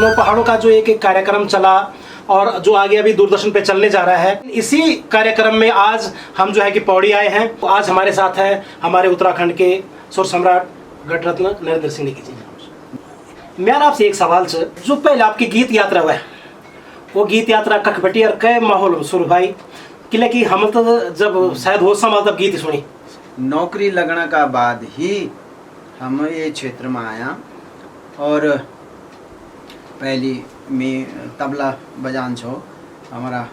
जो पहाड़ों का जो एक एक कार्यक्रम चला और जो आगे अभी दूरदर्शन पे चलने जा रहा है, इसी कार्यक्रम में आज हम जो है कि पौड़ी आए हैं। तो आज हमारे साथ है हमारे उत्तराखंड के सुर सम्राट गढ़रत्न नरेंद्र सिंह नेगी जी। मेरा आपसे एक सवाल है, जो पहले आपकी गीत यात्रा हुआ है वो गीत यात्रा कख बटी और कै माहौल शुरू भाई किले की हम तो जब शायद हो समय तब गीत सुनी नौकरी लगने का बाद ही हम ये क्षेत्र में आया और पहली मैं तबला बजान छो। हमारा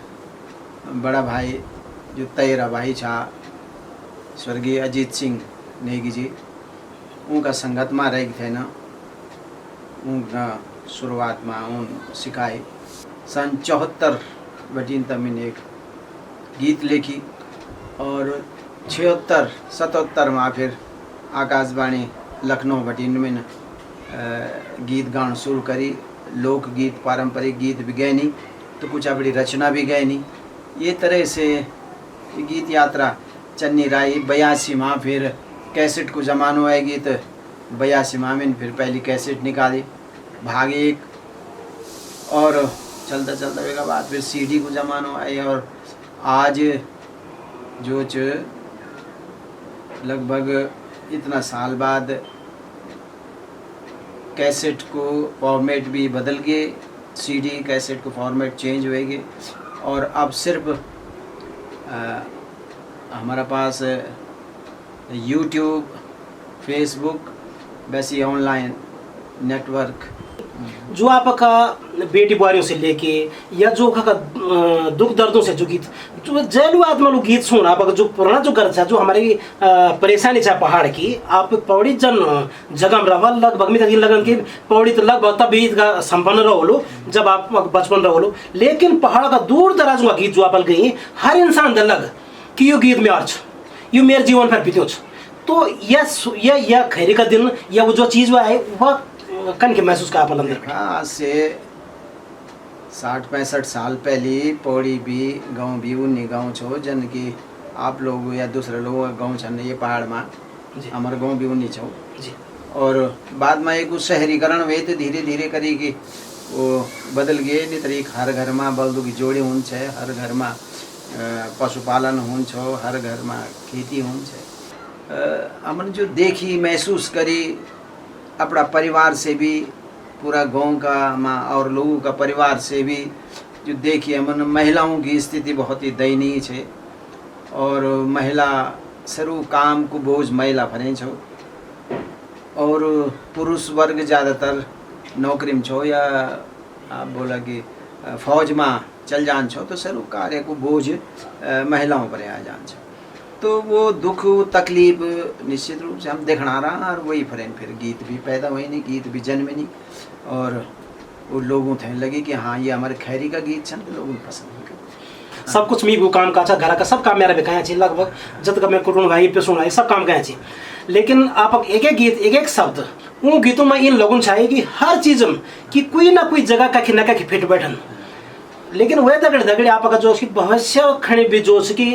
बड़ा भाई जो तेरा भाई छा स्वर्गीय अजीत सिंह नेगी जी, उनका संगत में रह थे ना, उनका शुरुआत में उन सिखाई। सन 74 बटीन तमिन एक गीत लिखी और 76-77 में फिर आकाशवाणी लखनऊ बटीन में गीत गान शुरू करी। लोकगीत पारंपरिक गीत भी गए नहीं तो कुछ अपनी रचना भी गए नहीं। ये तरह से गीत यात्रा चन्नी राई 82 माह फिर कैसेट को जमानो है गीत 82 माह में फिर पहली कैसेट निकाली भाग 1 और चलता चलता के बाद फिर सीडी को जमानो आई और आज जो लगभग इतना साल बाद कैसेट को फॉर्मेट भी बदल गए, सीडी कैसेट को फॉर्मेट चेंज हुएगी और अब सिर्फ हमारा पास यूट्यूब फेसबुक वैसे ऑनलाइन नेटवर्क जो आपका बेटी बुआरियों से लेके या जो का दुख दर्दों से जो गीत जो जैलू आत्मा लोग गीत सुन आप जो पुराना जो गर्ज है जो हमारी परेशानी चाहे पहाड़ की आप पौड़ी जन जगह में रहा लगभग में लगन की पौड़ी तो लगभग तब ईद का संपन्न रहो लो जब आप बचपन रहो लो, लेकिन पहाड़ का दूर दराज का गीत जो आप गई हर इंसान दलग कि यो गीत में अर्ज यो मेरे जीवन पर बीतो। तो यह खैरी का दिन या वो जो चीज़ है वह कन के महसूस का आप अंदर आज से 60-65 साल पहले पौड़ी भी गांव भी उन्नी गांव छो जन की आप लोग या दूसरे लोग गांव छन ये पहाड़ में हमारे गांव भी उन्नी छो जी। और बाद में एक शहरीकरण हुए तो धीरे धीरे करी कि वो बदल गए नहीं तरीक हर घर में बल्दू की जोड़ी होन छे, हर घर में पशुपालन होन छो, हर घर में खेती होन छे। हमने जो देखी महसूस करी अपना परिवार से भी पूरा गांव का माँ और लोगों का परिवार से भी जो देखिए मन महिलाओं की स्थिति बहुत ही दयनीय है और महिला सरू काम को बोझ महिला भरे छो और पुरुष वर्ग ज़्यादातर नौकरी में छो या आप बोला कि फौज में चल जान छो तो सरू कार्य को बोझ महिलाओं पर आ जान छो। तो वो दुख तकलीफ निश्चित रूप से हम देखना रहा और वही फिर गीत भी पैदा हुए नहीं, गीत भी जन्मे नहीं और वो लोगों थे लगे कि हाँ ये हमारे खैरी का गीत छन तो लोगों को पसंद है। सब कुछ मी वो काम का अच्छा घर का सब काम मेरा भी कहा चाहिए लगभग जब तक मैं कुटुंब भाई पे सुनाई सब काम कहा चाहिए, लेकिन आप एक एक गीत एक एक शब्द उन गीतों में इन लोगों चाहिए कि हर चीज़ कि कोई ना कोई जगह का खिना का फिट बैठन, लेकिन वह दगड़ दगड़े आपका जो भविष्य खड़े भी जो कि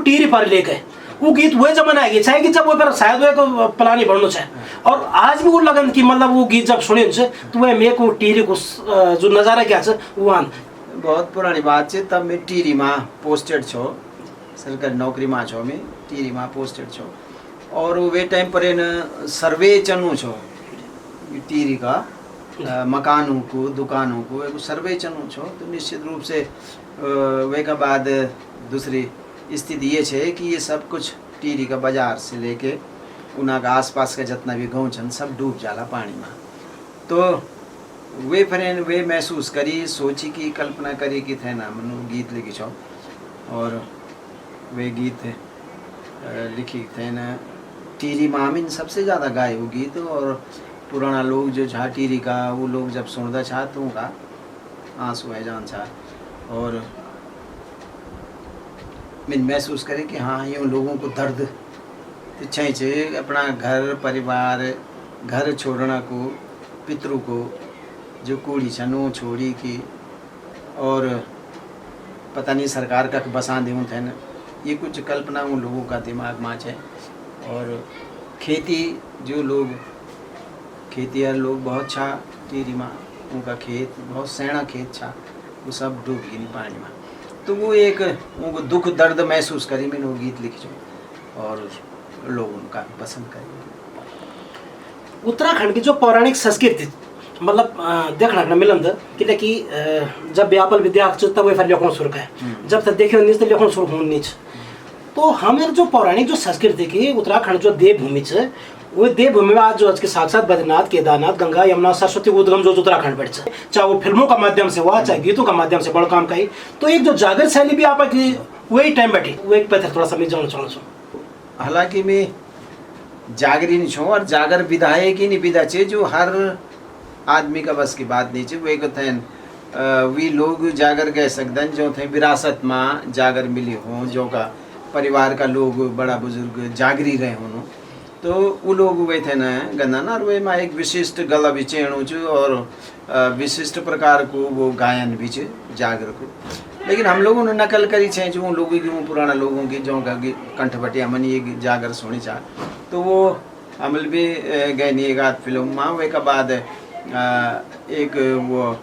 टीरी पर लेके वो गीत वह जमाना है चाहे कि जब वो पर शायद वो को प्लानी बढ़ना चाहे और आज भी वो लगन कि मतलब वो गीत जब सुने तो वह मेरे को टीरी को जो नज़ारा क्या है वो आन बहुत पुरानी बात है। तब मैं टीरी माँ पोस्टेड छो, सरकारी नौकरी माँ छो, मैं टीरी माँ पोस्टेड छो और वे टाइम पर न सर्वे चनु छो टीरी का मकानों को दुकानों को एक सर्वे चनु छो। तो निश्चित रूप से वे का बाद दूसरी स्थिति ये है कि ये सब कुछ टीरी का बाजार से लेके उना का आसपास का जितना भी गाँव छन सब डूब जाला पानी में। तो वे फिर वे महसूस करी सोची की कल्पना करी कि थे ना मनु गीत लिखी छो और वे गीत लिखी थे न टीरी मामिन सबसे ज़्यादा गाए वो गीत और पुराना लोग जो छा टीरी का वो लोग जब सुनता छा तो उनका आंसू है जान छा और मैं महसूस करे कि हाँ ये उन लोगों को दर्द इच्छा छे अपना घर परिवार घर छोड़ना को पितरों को जो कूड़ी छनो छोड़ी की और पता नहीं सरकार का बसा दूँ थे न ये कुछ कल्पना उन लोगों का दिमाग में है। और खेती जो लोग खेतीहर लोग बहुत छा टीरी माँ उनका खेत बहुत सैना खेत था, वो सब डूब गई पानी में। तो वो एक उनको दुख दर्द महसूस करी, मैंने वो गीत लिखी जो और लोग उनका पसंद करें। उत्तराखंड की जो पौराणिक संस्कृति मतलब देखना न मिलन कि जब व्यापल विद्या तब वे फिर लेखन शुरू है, जब तक देखे नहीं तो लेखन शुरू होने नहीं। तो हमारे जो पौराणिक जो संस्कृति की उत्तराखंड जो देवभूमि है, वो देवभूमि में आज जो आज के साक्षात बद्रीनाथ, केदारनाथ, गंगा, यमुना, सरस्वती उद्गम जो उत्तराखंड पर है, चाहे वो फिल्मों का माध्यम से हुआ, चाहे गीतों का माध्यम से बड़ा काम का ही। तो एक जो जागर शैली भी आपकी वही टाइम बैठी वो एक पे थोड़ा सा मैं जानना चाहूँ। हालांकि मैं जागरी नहीं छूँ और जागर विधायक ही नहीं विधा छे जो हर आदमी का बस की बात नहीं छे। वो एक थे वी लोग जागर कह सकते जो थे विरासत में जागर मिली हों, जो का परिवार का लोग बड़ा बुजुर्ग जागरी रहे हों, तो वो लोग वे थे न गंदा ना, और वे में एक विशिष्ट गला भी चेणु छ और विशिष्ट प्रकार को वो गायन भी छ जागर को। लेकिन हम लोगों ने नकल करी छे जो लोगों की, वो पुराना लोगों की जो का कंठपटिया मन ये जागर सुनी चाह, तो वो अमल भी गए नहीं। एक आध फिल्म में वे का बाद एक वो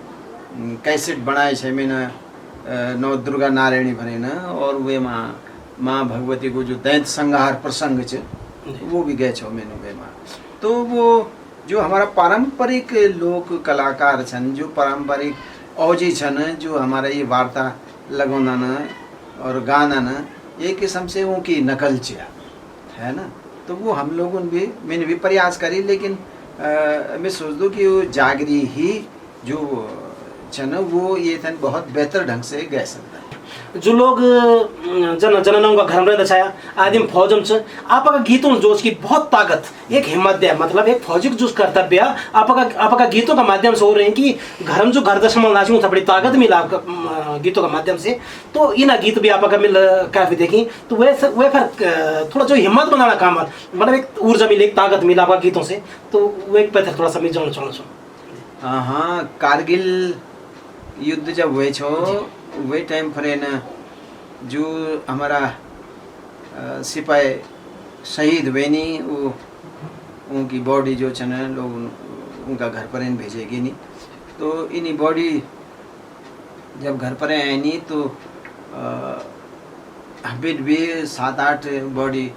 कैसेट बनाए छे मैंने नौ दुर्गा नारायणी भरे न, और वे माँ भगवती को जो दैत संहार प्रसंग छ वो भी गए छो मैंने वे माँ। तो वो जो हमारा पारंपरिक लोक कलाकार छन, जो पारंपरिक औजी छन, जो हमारा ये वार्ता लगौना न और गाना न, ये किस्म से उनकी नकल छ है ना। तो वो हम लोगों ने भी, मैंने भी प्रयास करी, लेकिन मैं सोच दूँ कि वो जागरी ही जो छन वो ये थन बहुत बेहतर ढंग से गा सकता है। जो लोग जननाओं का घर में रहता छाया आदिम फौजम छ, आपका गीतों जोश की बहुत ताकत, एक हिम्मत दे, मतलब एक फौजी का जो कर्तव्य आपका गीतों का माध्यम से हो रहे हैं कि घर में जो घर दशमल नाची था बड़ी ताकत मिला आपका गीतों का माध्यम से। तो इन गीत भी आपका मिल काफी देखी, तो वे फिर थोड़ा जो हिम्मत बनाना काम है, मतलब एक ऊर्जा मिली, एक ताकत मिला आपका गीतों से। तो वो एक पहले थोड़ा सा मैं जानना चाहूँ। हाँ, कारगिल युद्ध जब हुए छो वही टाइम पर न जो हमारा सिपाही शहीद हुए नहीं, वो उनकी बॉडी जो छन लोग उनका घर पर भेजेगी नहीं। तो इन्हीं बॉडी जब घर पर आए नहीं तो फिर भी 7-8 बॉडी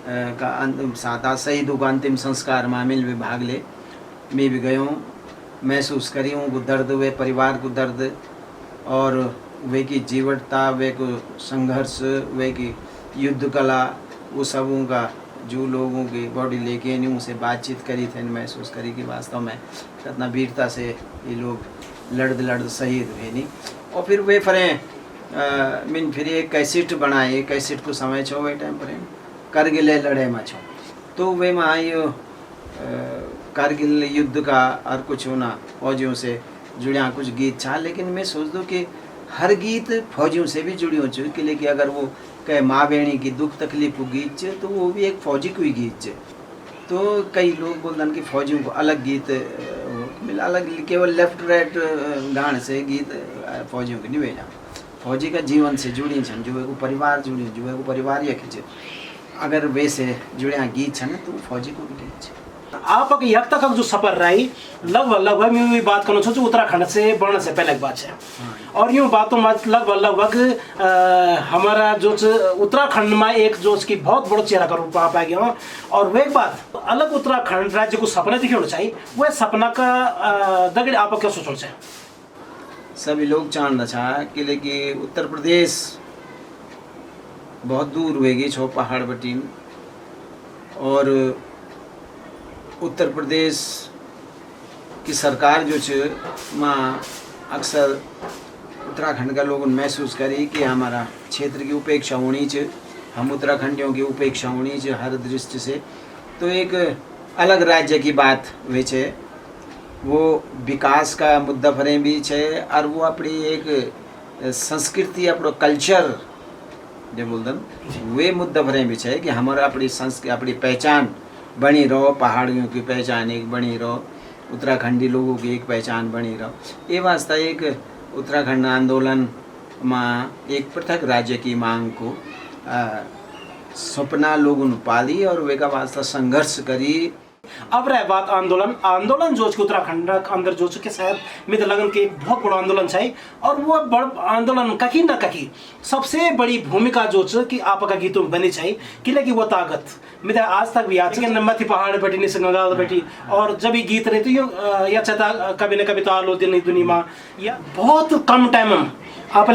का 7-8 शहीदों का अंतिम संस्कार में मिल भी भाग ले। मैं भी गया हूँ, महसूस करी हूँ वो दर्द, वे परिवार को दर्द और वे की जीवटता, वे को संघर्ष, वे की युद्ध कला, वो सबों का जो लोगों की बॉडी लेके नहीं उनसे बातचीत करी थे, महसूस करी कि वास्तव में कितना वीरता से ये लोग लड़ शहीद हुए नहीं। और फिर वे फरें मिन फिर एक कैसेट बनाए, कैसेट को समय छो वे टाइम पर करगिल लड़े में छो, तो वे में आयो कारगिल युद्ध का और कुछ होना फौजियों से जुड़िया कुछ गीत छा। लेकिन मैं सोच दूँ कि हर गीत फौजियों से भी जुड़ी हो चुकी, लेकिन अगर वो कहे माँ बहनी की दुख तकलीफ को गीत चे तो वो भी एक फौजी को ही गीत चे। तो कई लोग बोलते कि फौजियों को अलग गीत मिला, अलग केवल लेफ्ट राइट गाने से गीत फौजियों को नहीं भेजा। फौजी का जीवन से जुड़ी छन, जो है वो परिवार जुड़ी, जो है वो परिवार ये खींचे, अगर वैसे जुड़िया गीत छन तो फौजी को भी गीत छे। आप यहाँ तक जो सफर रही लगभग मैं भी बात करना चाहूँ उत्तराखंड से बढ़ने से पहले की बात है। और यूँ बातों में लगभग हमारा जो उत्तराखंड में एक जो की बहुत बड़ा चेहरा का रूप आप आ गया। और वह एक बात अलग उत्तराखंड राज्य को सपना दिखे होना चाहिए, वह सपना का दगड़ आप क्या सोचना चाहिए? सभी लोग जानना चाह कि लेकिन उत्तर प्रदेश बहुत दूर हुएगी छो पहाड़ बटीन, और उत्तर प्रदेश की सरकार जो माँ अक्सर उत्तराखंड का लोगों ने महसूस करी कि हमारा क्षेत्र की उपेक्षा होनी चाहिए, हम उत्तराखंडियों की उपेक्षा होनी चाहिए हर दृष्टि से। तो एक अलग राज्य की बात हुई है, वो विकास का मुद्दा फरे भी है, और वो अपनी एक संस्कृति अपना कल्चर जो बोलते वे मुद्दा फरे भी है कि हमारा अपनी अपनी पहचान बनी रहो, पहाड़ियों की पहचान एक बनी रहो, उत्तराखंडी लोगों की एक पहचान बनी रहो। ये वास्ता एक उत्तराखंड आंदोलन में एक पृथक राज्य की मांग को सपना लोगों ने पाली और वे का वास्ता संघर्ष करी। अब रह बात आंदोलन आंदोलन जो उत्तराखंड के अंदर जो कि शायद मेरे लगन के एक बहुत बड़ा आंदोलन है और वो बड़ आंदोलन कहीं ना कहीं सबसे बड़ी भूमिका जो कि आपका गीतों में बनी चाहिए कि वो ताकत मेरे आज तक भी याद है कि मथी पहाड़ बैठी निस गंगा बैठी और जब ये गीत रहे तो यो या चता कभी न कभी तो आलो दिन दुनिया में या बहुत कम टाइम में आप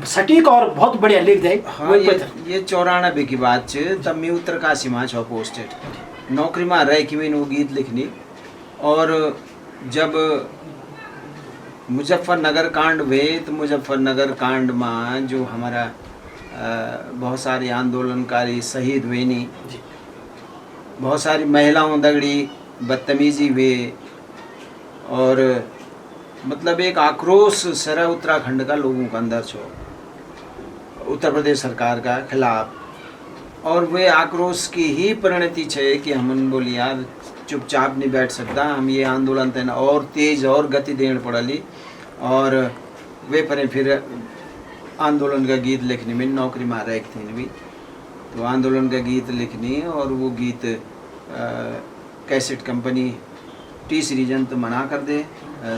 सटीक और बहुत बढ़िया लिख दे। हाँ, ये 94 की बात है तब मैं उत्तरकाशी में छो पोस्टेड नौकरी में रह कि मैंने वो गीत लिखनी। और जब मुजफ्फरनगर कांड हुए तो मुजफ्फरनगर कांड में जो हमारा बहुत सारे आंदोलनकारी शहीद हुए नहीं, बहुत सारी महिलाओं दगड़ी बदतमीजी हुए और मतलब एक आक्रोश सारा उत्तराखंड का लोगों के अंदर छो उत्तर प्रदेश सरकार का खिलाफ। और वे आक्रोश की ही परिणति है कि हम बोली यार चुपचाप नहीं बैठ सकता, हम ये आंदोलन तेना और तेज और गति देने पड़ली। और वे पर फिर आंदोलन का गीत लिखने में नौकरी में रह थी भी तो आंदोलन का गीत लिखनी और वो गीत कैसेट कंपनी टी सीरीजन तो मना कर दे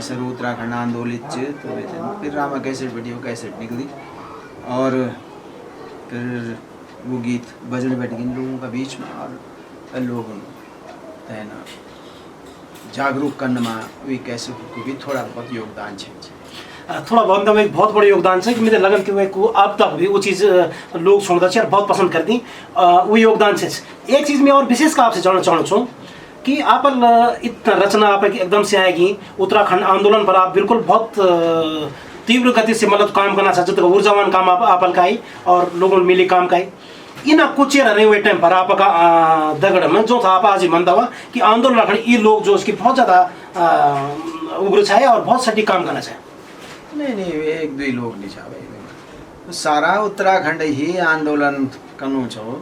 सर उत्तराखंड आंदोलित तो फिर रामा कैसेट वीडियो कैसेट निकली और फिर वो गीत बजने बैठ गए लोगों का बीच में और लोगों है ना जागरूक करने में वे कैसेट को भी थोड़ा बहुत योगदान है। थोड़ा बहुत एक बहुत बड़ा योगदान है कि मेरे लगन के वे को अब तक भी वो चीज़ लोग सुनता है और बहुत पसंद करती वो योगदान से। एक चीज़ मैं और विशेष का आपसे जानना चाहूँ छूँ कि आप इतना रचना आप एकदम से आएगी उत्तराखंड आंदोलन पर आप बिल्कुल बहुत तीव्र गति से मतलब काम करना चाहते तो ऊर्जावान काम आप का ही और लोगों में मिली काम का ही इन कुछ रहे हुए टाइम पर आपका दगड़ में जो था आप आज ही मानता हुआ कि आंदोलन रखने ये लोग जो उसकी बहुत ज़्यादा उग्र छाए और बहुत सटीक काम करना चाहे। नहीं एक दो लोग नहीं चाहे सारा उत्तराखंड ही आंदोलन कनु छो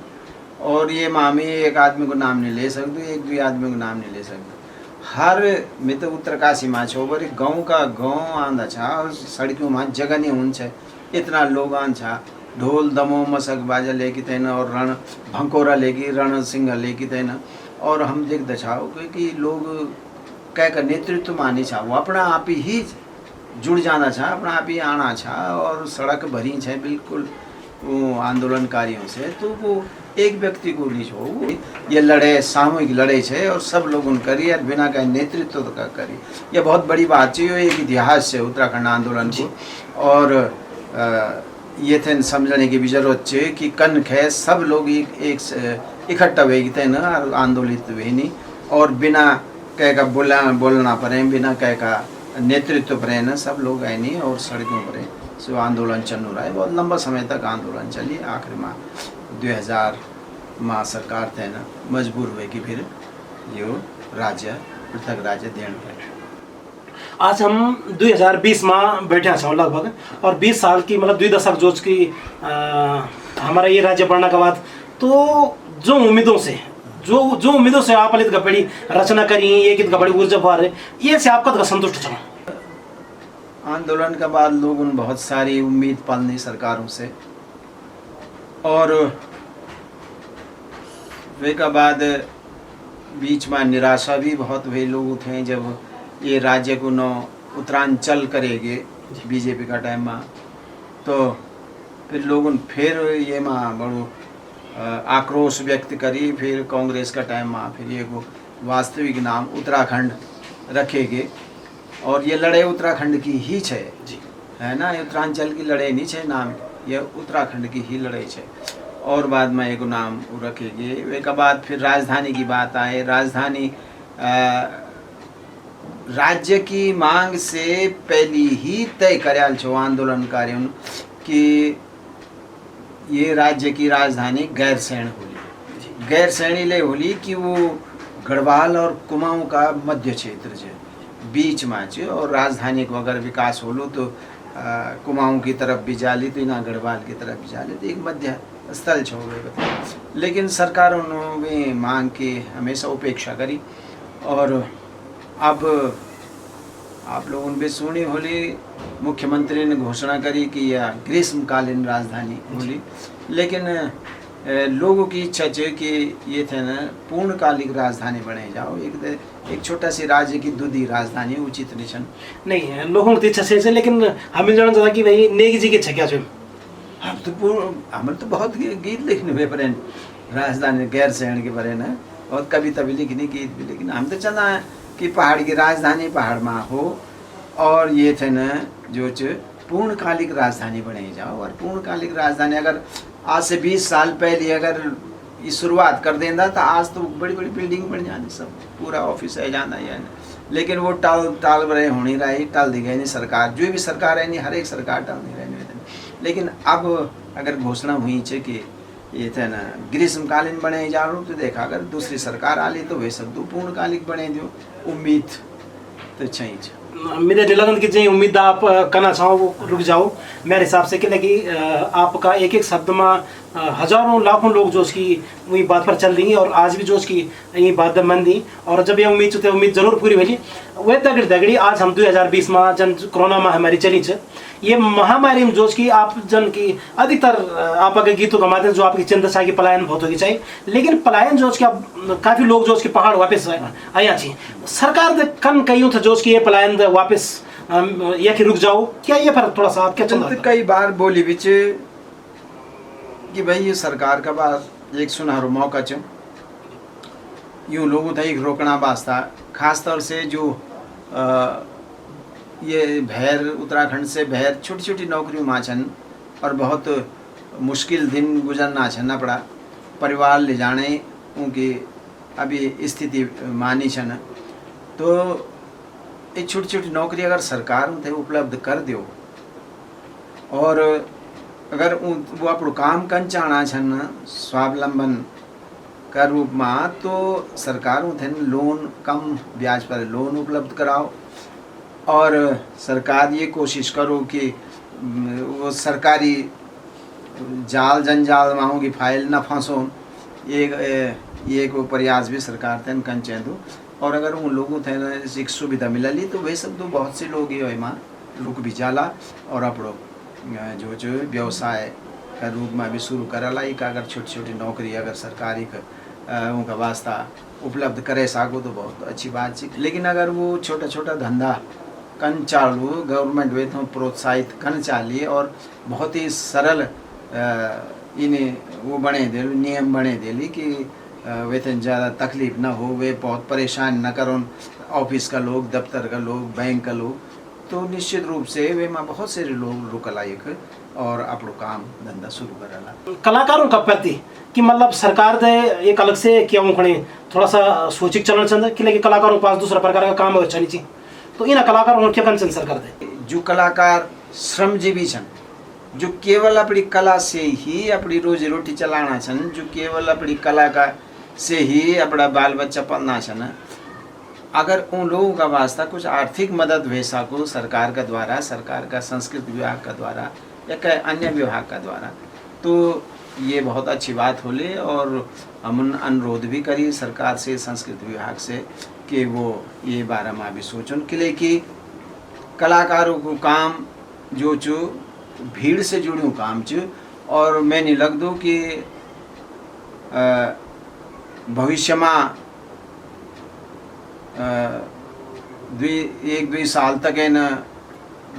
और ये मामी एक आदमी को नाम नहीं ले सकते एक दो आदमी को नाम नहीं ले सकते हर मैं तो उत्तरकाशी में छो बड़ी गाँव का गाँव आंदा छा और सड़कों में जगह नहीं हुन्छ इतना लोग आन छा ढोल दमो मसक बाजा लेके तेना और रण भंकोरा लेके रण सिंह लेके तेना और हम देख दछाओ कि लोग कह कर नेतृत्व मानी छा वो अपना आप ही जुड़ जाना छा अपना आप ही आना छा और सड़क भरी है बिल्कुल वो आंदोलनकारियों से तो वो एक व्यक्ति को नहीं हो ये लड़े सामूहिक लड़े छे और सब लोगों करी और बिना का नेतृत्व तो का करी ये बहुत बड़ी बात है। ये एक इतिहास है उत्तराखंड आंदोलन को और ये थे समझने की भी जरूरत है कि कन खे सब लोग एक इकट्ठा हुए थे ना आंदोलित हुए नहीं और बिना कह का बोलना पड़े बिना कह का नेतृत्व पर ना सब गए नहीं और सड़कों पर सो आंदोलन चल रहा है। बहुत लंबा समय तक आंदोलन चली आखिर में 2000 में सरकार थे ना मजबूर हुए कि फिर यो राज्य पृथक राज्य देने पड़े। आज हम 2020 में बैठे हैं लगभग और 20 साल की मतलब 2 दशक जो की हमारा ये राज्य बनने के बाद तो जो उम्मीदों से आप बड़ी रचना करी ये गीत बड़ी ऊर्जा भर ये से आपका संतुष्ट छो। आंदोलन के बाद लोगों ने बहुत सारी उम्मीद पालनी सरकारों से और वे का बाद बीच में निराशा भी बहुत हुई लोग थे जब ये राज्य को नौ उत्तरांचल करेंगे बीजेपी का टाइम में तो फिर लोगों फिर ये में बड़ो आक्रोश व्यक्त करी फिर कांग्रेस का टाइम में फिर ये को वास्तविक नाम उत्तराखंड रखेंगे और ये लड़ाई उत्तराखंड की ही है ना उत्तरांचल की लड़ाई नहीं है नाम ये उत्तराखंड की ही लड़ाई है और बाद में एक नाम रखेंगे। एक बाद फिर राजधानी की बात आए राजधानी राज्य की मांग से पहली ही तय कराल छो आंदोलनकारियों कि ये राज्य की राजधानी गैरसैंण होली गैरसैणी ले होली कि वो गढ़वाल और कुमाऊं का मध्य क्षेत्र है बीच में है और राजधानी को अगर विकास हो लो तो कुमाऊं की तरफ भी जाली तो ना गढ़वाल की तरफ भी जाली तो एक मध्य स्थल छो गए लेकिन सरकारों ने मांग की हमेशा उपेक्षा करी और अब आप लोगों ने भी सुनी होली मुख्यमंत्री ने घोषणा करी कि यह ग्रीष्मकालीन राजधानी होली लेकिन लोगों की इच्छा है कि ये थे न पूर्णकालिक राजधानी बने जाओ, एक छोटा सी राज्य की दूधी राजधानी उचित नहीं छन। नहीं लोगों की इच्छा से लेकिन हमें जानना चाहता कि भाई नेगी जी की इच्छा क्या है? हम तो बहुत गीत लिखने हुए पर राजधानी गैर शहर के बारे में, बहुत कविता भी लिखनी, गीत भी लिखनी। हम तो चाहना है कि पहाड़ की राजधानी पहाड़ में हो और ये थे न जो पूर्णकालिक राजधानी बने जाओ। और पूर्णकालिक राजधानी अगर आज से 20 साल पहले अगर ये शुरुआत कर देंदा तो आज तो बड़ी बड़ी बिल्डिंग बन जानी, सब पूरा ऑफिस है जाना या नहीं। लेकिन वो टाल रहे होनी रही, टाल दी गई नहीं सरकार, जो भी सरकार है नहीं, हर एक सरकार टाल नहीं रही। लेकिन अब अगर घोषणा हुई है कि ये थे ना ग्रीष्मकालीन बने जा रहा तो देखा अगर दूसरी सरकार आ ली तो वे सब दो पूर्णकालिक बने दो, उम्मीद तो चाहिए। मेरे निलगन की जी उम्मीद आप करना चाहो वो रुक जाओ मेरे हिसाब से कि लगी आपका एक एक शब्द में हजारों लाखों लोग जो उसकी वही बात पर चल रही हैं और आज भी जो उसकी ये बात मन दी। और जब ये उम्मीद चुते उम्मीद जरूर पूरी हुई वह दगड़ी दगड़ी आज हम 2020 में जन कोरोना महामारी चली है, ये महामारी में जो की आप जन की अधिकतर आप अगर गीतों का माध्यम जो आपकी चिंता चाहिए कि पलायन बहुत होगी चाहिए, लेकिन पलायन जो उसके काफ़ी लोग जो उसके पहाड़ वापस आया चाहिए। सरकार कन कहीं था जो उसकी ये पलायन वापस या कि रुक जाओ, क्या ये फर्क थोड़ा सा आप क्या चलता? कई बार बोली बिच कि भाई ये सरकार का पास एक सुनहरो मौका च यूँ लोगों था एक रोकना वास्ता, खास तौर से जो ये भैर उत्तराखंड से भैर छोटी छोटी नौकरियों में छन और बहुत मुश्किल दिन गुजरना छन पड़ा, परिवार ले जाने उनकी अभी स्थिति मानी छन। तो ये छोटी छोटी नौकरी अगर सरकार उन्हें उपलब्ध कर दो और अगर वो अपनो काम कन चाहना छन स्वावलंबन का रूप में, तो सरकार उन्हें लोन कम ब्याज पर लोन उपलब्ध कराओ और सरकार ये कोशिश करो कि वो सरकारी जाल जंजाल माओ की फाइल न फंसो, ये को प्रयास भी सरकार तन कन दो। और अगर उन लोगों थे एक सुविधा मिलली तो वे सब तो बहुत से लोग ये में रुक भी जाला और अपनो जो व्यवसाय का रूप में भी शुरू करला। एक अगर छोटी छोटी नौकरी अगर सरकारी उनका वास्ता उपलब्ध करे सको तो बहुत अच्छी बात है। लेकिन अगर वो छोटा छोटा धंधा कन चालू गवर्नमेंट वे तो प्रोत्साहित कन चालिए और बहुत ही सरल इन्हें वो बने दे नियम बने देली कि वेतन ज़्यादा तकलीफ ना हो, वे बहुत परेशान न करो ऑफिस का लोग, दफ्तर का लोग, बैंक का लोग, तो निश्चित रूप से वे में बहुत से लोग रुकला एक और अपनो काम धंधा शुरू करला। कलाकारों का प्रति कि मतलब सरकार दे एक अलग से क्या उखड़े थोड़ा सा सोचिक चलना चाहिए कि लेकिन कलाकारों के पास दूसरा प्रकार का काम अच्छा नहीं चाहिए, तो इन कलाकारों क्या कंसर्न सरकार दे? जो कलाकार श्रमजीवी छन, जो केवल अपनी कला से ही अपनी रोजी रोटी चलाना छन, जो केवल अपनी कला का से ही अपना बाल बच्चा पालना छन, अगर उन लोगों का वास्ता कुछ आर्थिक मदद वे सको सरकार का द्वारा, सरकार का संस्कृति विभाग का द्वारा या कई अन्य विभाग का द्वारा, तो ये बहुत अच्छी बात होले। और हम अनुरोध भी करी सरकार से, संस्कृति विभाग से कि वो ये बारे में भी सोचन के लिए कि कलाकारों को काम जो चो भीड़ से जुड़ू काम च और मैं नहीं लग दो कि भविष्य में एक दुई साल तक है न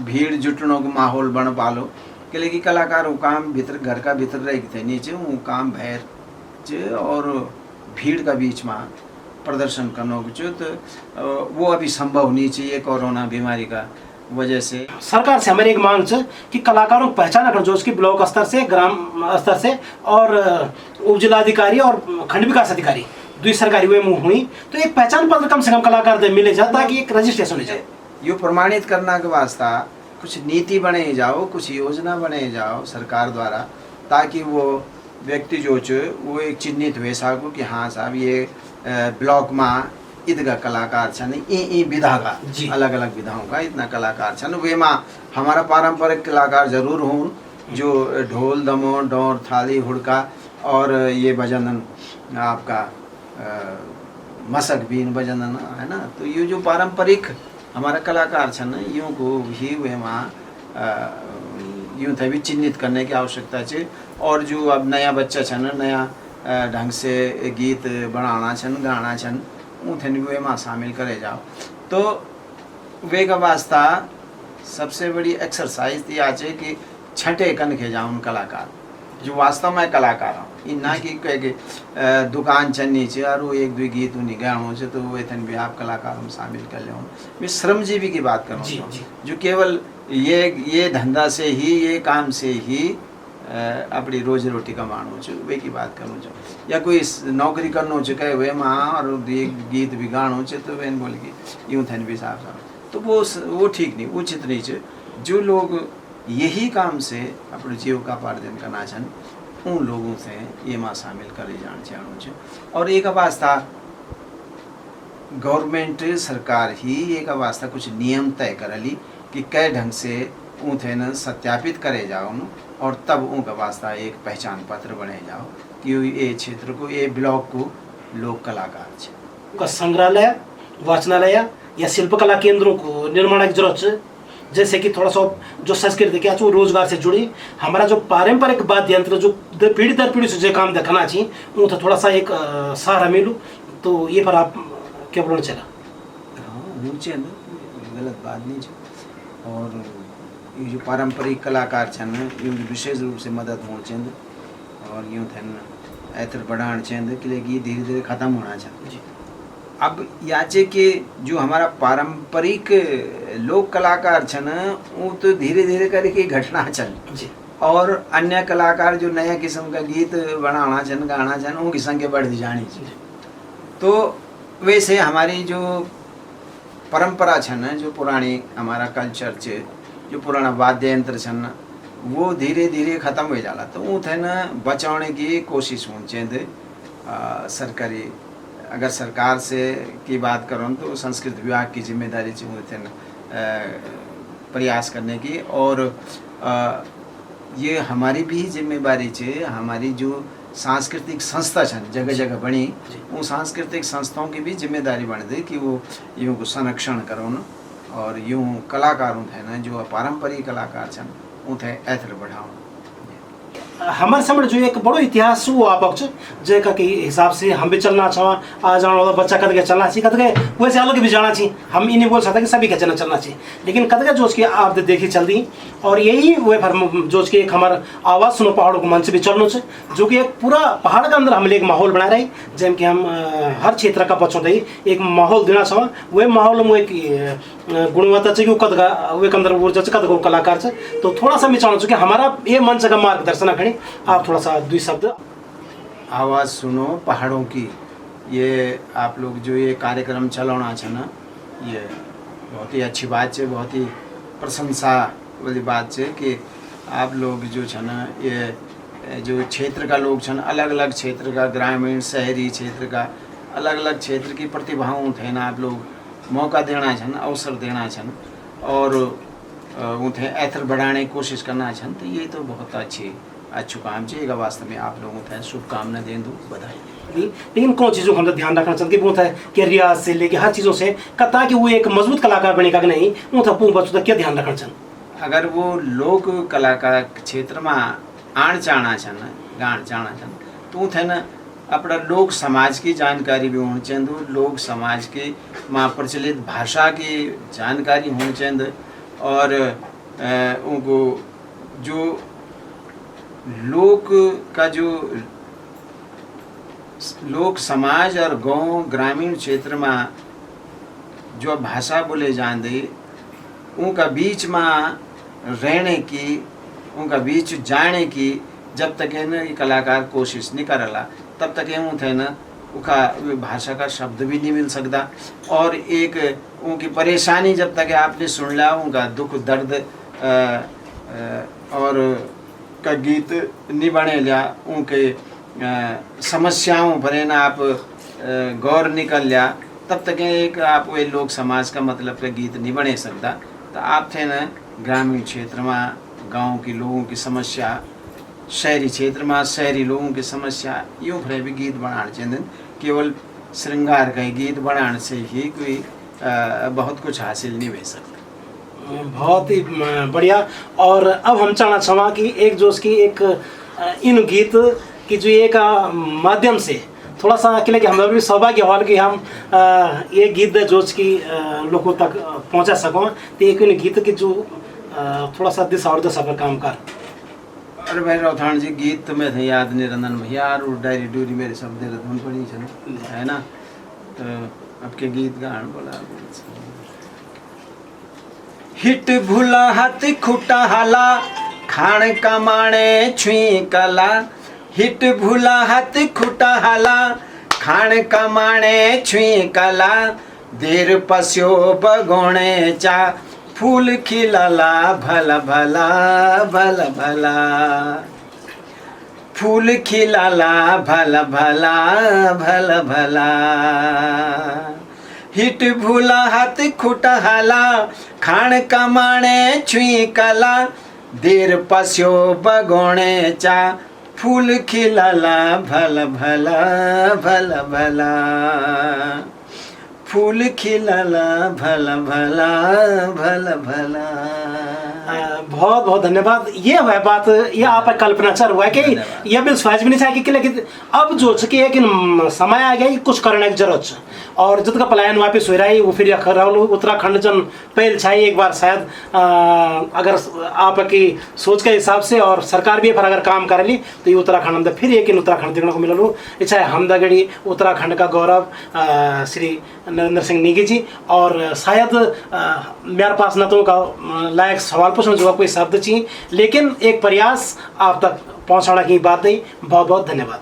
भीड़ जुटने को माहौल बन पालो के लिए कि कलाकार वो काम भीतर घर का भीतर रह थे नीचे वो काम भैर और भीड़ का बीच में प्रदर्शन करने को तो वो अभी संभव नहीं चाहिए कोरोना बीमारी का वजह से। सरकार से हमारी एक मांग है कि कलाकारों को पहचाना कर जो उसकी ब्लॉक स्तर से, ग्राम स्तर से और उप जिलाधिकारी और खंड विकास अधिकारी दुई सरकारी वे मुँह हुई तो एक पहचान पत्र कम से कम कलाकार दे मिले जाए ताकि एक रजिस्ट्रेशन हो जाए। यो प्रमाणित करना के वास्ता कुछ नीति बने जाओ, कुछ योजना बने जाओ सरकार द्वारा, ताकि वो व्यक्ति जो वो एक चिन्हित हुए सको कि हाँ साहब ये ब्लॉक में इतना कलाकार छन, विधा का अलग अलग विधाओं का इतना कलाकार छन, वे में हमारा पारंपरिक कलाकार जरूर हों जो ढोल दमो डोर थाली हुड़का और ये बजनन आपका मसक बीन बजनन है ना, तो ये जो पारंपरिक हमारा कलाकार छन यूँ को भी वे में यूँ थे भी चिन्हित करने की आवश्यकता है। और जो अब नया बच्चा छन नया ढंग से गीत बनाना छन गाना छन ऊँथे वे में शामिल करे जाओ। तो वे का वास्ता सबसे बड़ी एक्सरसाइज ये आचे कि छठे कन खे जाऊन कलाकार जो वास्तव में कलाकार हूँ इन ना कि कह के दुकान चलनी चाहिए और वो एक दो गीत उन्हीं गाँव से तो वो इतने भी आप कलाकार में शामिल कर ले। मैं श्रमजीवी की बात कर रहा हूँ जो केवल ये धंधा से ही ये काम से ही अपनी रोजी रोटी कमाणो छे वे की बात करूँ छो या कोई नौकरी करनो छे कहे वे माँ और गीत भी गाणो छे तो वे बोल के यूँ थे भी साफ तो वो ठीक नहीं उचित नहीं है। जो लोग यही काम से अपने जीविकोपार्जन करना छन उन लोगों से ये माँ शामिल करे जान चाहूँ छे। और एक वास्ता गवर्नमेंट सरकार ही एक वास्ता कुछ नियम तय करली कि कै ढंग से ऊँथे न सत्यापित करे जाओ न और तब उनका वास्ता एक पहचान पत्र बने जाओ कि ये क्षेत्र को ये ब्लॉक को लोक कलाकार छे। का संग्रहालय वाचनालय या शिल्पकला केंद्रों को निर्माण की जरूरत है। जैसे कि थोड़ा सा जो संस्कृति क्या वो रोजगार से जुड़ी हमारा जो पारंपरिक वाद्य यंत्र जो पीढ़ी दर पीढ़ी से जो काम दिखाना चाहिए वो तो थोड़ा सा एक सहारा मिलू तो ये पर आप क्या बोलना चला। हाँ गलत बात नहीं है। और ये जो पारंपरिक कलाकार छन ये विशेष रूप से मदद होनी चाहिए और यूँ थे ऐतर बढ़ाना चाहिए कि धीरे धीरे खत्म होना चाहिए। अब याचे के जो हमारा पारंपरिक लोक कलाकार छन वो तो धीरे धीरे करके घटना चल और अन्य कलाकार जो नया किस्म का गीत बनाना छन गाना छन उनकी संख्या बढ़ती जानी चाहिए। तो वैसे हमारी जो परंपरा छन जो पुरानी हमारा कल्चर छे जो पुराना वाद्य यंत्र छन वो धीरे धीरे खत्म हो जाला तो वो थे न बचाने की कोशिश होनी चाहिए। सरकारी अगर सरकार से की बात करूँ तो संस्कृत विभाग की जिम्मेदारी थे प्रयास करने की और ये हमारी भी जिम्मेदारी है। हमारी जो सांस्कृतिक संस्था छन जगह जगह बनी वो सांस्कृतिक संस्थाओं की भी जिम्मेदारी बन दी कि वो यूँ को संरक्षण करो न और यूँ कलाकार थे न जो पारंपरिक कलाकार छन उथे ऐतर बढ़ाओ। हमारे समय जो एक बड़ो इतिहास वो आप जैका के हिसाब से हम भी चलना चाह आ जाना वाला बच्चा कद के चलना चाहिए कद के वैसे अलग भी जाना चाहिए। हम ये नहीं बोल सकते कि सभी का चलना चाहिए लेकिन कद के जोश की आप देखी चल दी और यही वे फिर जोश के एक हमारा आवाज़ सुनो पहाड़ों को मंच भी चलना चाहिए जो कि एक पूरा पहाड़ के अंदर हम एक माहौल बना रहे जैम कि हम हर क्षेत्र का बच्चों एक माहौल देना चाह वह माहौल में एक गुणवत्ता चाहिए कद का वे के अंदर ऊर्जा कद को कलाकार से तो थोड़ा सा मैं चाहूँ कि हमारा ये मंच का मार्गदर्शन करें आप थोड़ा सा दुई शब्द। आवाज़ सुनो पहाड़ों की ये आप लोग जो ये कार्यक्रम चलाना है ना ये बहुत ही अच्छी बात है बहुत ही प्रशंसा वाली बात है कि आप लोग जो है ना ये जो क्षेत्र का लोग छन अलग अलग क्षेत्र का ग्रामीण शहरी क्षेत्र का अलग अलग क्षेत्र की प्रतिभाओं थे ना आप लोग मौका देना छन अवसर देना छन और उन्हें ऐतर बढ़ाने की कोशिश करना छन तो ये तो बहुत अच्छू काम चाहिए वास्तव में आप लोगों को शुभकामना दें दूँ बधाई। लेकिन कौन चीज़ों को हम ध्यान रखना चाहते वो है कि रियाज से लेके हर चीज़ों से ताकि वो एक मजबूत कलाकार बनेगा कि नहीं वो था बच्चों तक क्या ध्यान रखना चाहिए। अगर वो लोक कलाकार क्षेत्र में आण चाहना छन गाण चाहना छन तो थे न अपना लोक समाज की जानकारी भी होनी चाहिए लोक समाज की माँ प्रचलित भाषा की जानकारी होनी चाहिए और उनको जो लोक का जो लोक समाज और गांव ग्रामीण क्षेत्र में जो भाषा बोले जाते उनका बीच में रहने की उनका बीच जाने की जब तक है न कलाकार कोशिश नहीं करला तब तक है थे न उनका भाषा का शब्द भी नहीं मिल सकता और एक उनकी परेशानी जब तक आपने सुन लिया उनका दुख दर्द और का गीत नहीं बने लिया उनके समस्याओं पर ना आप गौर निकल लिया तब तक एक आप वे लोक समाज का मतलब का गीत नहीं बने सकता। तो आप थे ना ग्रामीण क्षेत्र में गांव के लोगों की समस्या शहरी क्षेत्र में शहरी लोगों की समस्या यूँ फिर भी गीत बनाना चाहिए। केवल श्रृंगार का गीत बनाने से ही कोई बहुत कुछ हासिल नहीं हो सकता। बहुत ही बढ़िया। और अब हम चाहना चाहवा कि एक जो उसकी एक इन गीत की जो एक माध्यम से थोड़ा सा अकेले कि हमारे भी सौभाग्य हॉल कि हम ये गीत जो की लोगों तक पहुंचा सकों, तो एक इन गीत की जो थोड़ा सा दिशा और दशा पर काम कर। अरे भाई राउथान जी गीत में थे याद नहीं रंदन भैया और डायरी डूरी मेरे शब्द धुन पड़ी है ना, तो आपके गीत गान बोला हिट भूला हाथ खुटा हाला खान कमाने छुई कला, हिट भूला हाथ खुटा हाला खान कमाने छुई कला, देर पस्यो बगोणे चा फूल खिलाला भला भला भला भला, फूल खिलाला भला भला भला भला, हिट भूला हाथ खुटा हाला खान कमाणे छुई कला, देर पस्यो बगोणे चा फूल खिलाला भला भला भला भला, फूल खिलाला भला भला भला भला। बहुत बहुत धन्यवाद। ये वह बात ये आप कल्पना चल हुआ है कि यह भी सोच भी नहीं चाहिए कि लेकिन अब जो कि एक समय आ गया कि कुछ करने की जरूरत है, और जब का पलायन वापस हो रहा है वो फिर उत्तराखंड जन पहल चाहिए एक बार शायद अगर आपकी सोच के हिसाब से और सरकार भी पर अगर काम कर ली तो ये उत्तराखंड में फिर एक उत्तराखंड देखने को मिला लूँ। इच्छा है हमदगढ़ी उत्तराखंड का गौरव श्री नरेंद्र सिंह नेगी जी, और शायद मेरे पास न तो का लायक सवाल पूछने जो कोई शब्द चाहिए, लेकिन एक प्रयास आप तक पहुंचाने की बात नहीं। बहुत बहुत धन्यवाद।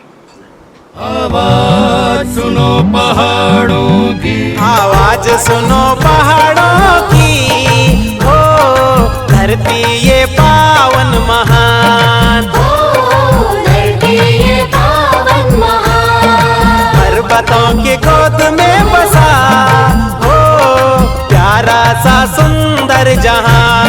आवाज सुनो पहाड़ों की, आवाज सुनो पहाड़ों की, हो धरती ये पावन महान, धरती ये पावन महान, पर्वतों के गोद में बसा हो प्यारा सा सुंदर जहां।